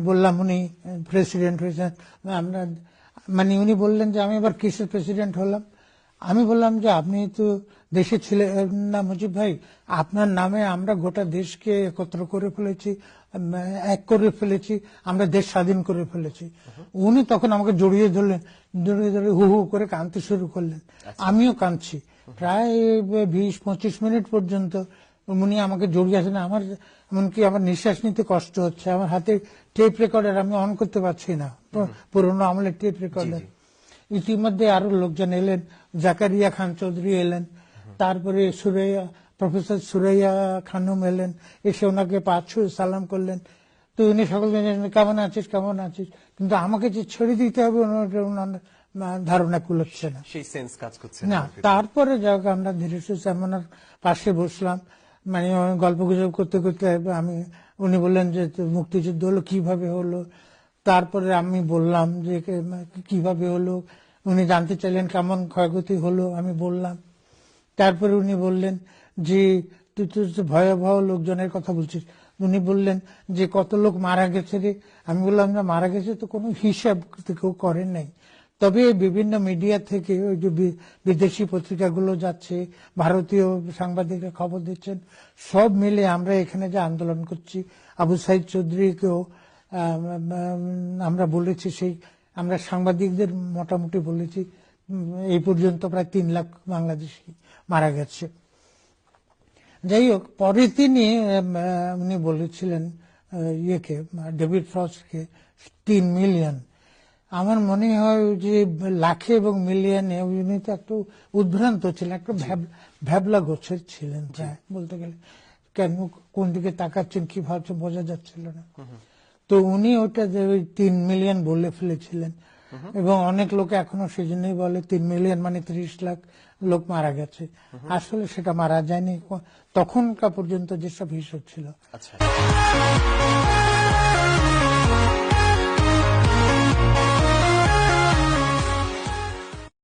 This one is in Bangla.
বললাম উনি প্রেসিডেন্ট হয়েছেন, আমরা মানে উনি বললেন যে আমি আবার কিসের প্রেসিডেন্ট হলাম। আমি বললাম যে আপনি তো দেশে ছিলেন না মুজিব ভাই, আপনার নামে আমরা গোটা দেশকে একত্র করে ফেলেছি, এক করে ফেলেছি, আমরা দেশ স্বাধীন করে ফেলেছি। উনি তখন আমাকে জড়িয়ে ধরলেন, জড়িয়ে ধরে হু হু করে কাঁদতে শুরু করলেন। আমিও কাঁদছি প্রায় 20-25 মিনিট পর্যন্ত। উনি আমাকে জড়িয়ে আছেন, আমার এমনকি আমার নিঃশ্বাস নিতে কষ্ট হচ্ছে। আমার হাতে টেপ রেকর্ডার আমি অন করতে পারছি না, পুরোনো আমলের টেপ রেকর্ডার। ইতিমধ্যে আরো লোকজন এলেন, জাকারিয়া খান চৌধুরী এলেন, তারপরে প্রফেসর সুরাইয়া খানম এলেন, এসে ওনাকে পা ছুঁয়ে সালাম করলেন। তো উনি সকলকে কেমন আছিস কেমন আছিস, কিন্তু আমাকে যে ছেড়ে দিতে হবে ওনার ধারণা কুলোচ্ছে না, সেই সেন্স কাজ করছে না। তারপরে যাক আমরা ধীরে সুস্থে ওনার পাশে বসলাম, মানে গল্প গুজব করতে করতে আমি উনি বললেন যে মুক্তিযুদ্ধ হলো কিভাবে হলো। তারপরে আমি বললাম যে কিভাবে হলো, উনি জানতে চাইলেন কেমন ক্ষয়ক্ষতি হলো, আমি বললাম। তারপরে উনি বললেন যে তুই তো ভয়াবহ লোকজনের কথা বলছিস। উনি বললেন যে কত লোক মারা গেছে রে। আমি বললাম না, মারা গেছে তো কোনো হিসাব কেউ করেন নাই, তবে বিভিন্ন মিডিয়া থেকে ওই যে বিদেশি পত্রিকাগুলো যাচ্ছে, ভারতীয় সাংবাদিকরা খবর দিচ্ছেন, সব মিলে আমরা এখানে যে আন্দোলন করছি, আবু সাইদ চৌধুরীকেও আমরা বলেছি, সেই আমরা সাংবাদিকদের মোটামুটি বলেছি এই পর্যন্ত প্রায় 3 লাখ বাংলাদেশি মারা গেছে। যাই হোক, পরে উনি বলেছিলেন ইয়েকে, ডেভিড ফ্রস্টকে 3 মিলিয়ন। আমার মনে হয় যে লাখে এবং মিলিয়নে উনি তো একটু উদ্ভ্রান্ত ছিলেন, একটু ভ্যাবলা গোছের ছিলেন প্রায় বলতে গেলে। কেন কোন দিকে তাকাচ্ছেন কি ভাবছেন বোঝা যাচ্ছিল না। তো উনি ওটা যে 3 মিলিয়ন বলে ফেলেছিলেন, এবং অনেক লোক এখনো সেজন্যই বলে 3 মিলিয়ন মানে 30 লাখ লোক মারা গেছে। আসলে সেটা মারা যায়নি, তখনকার পর্যন্ত যেসব হিসাব ছিল। আচ্ছা।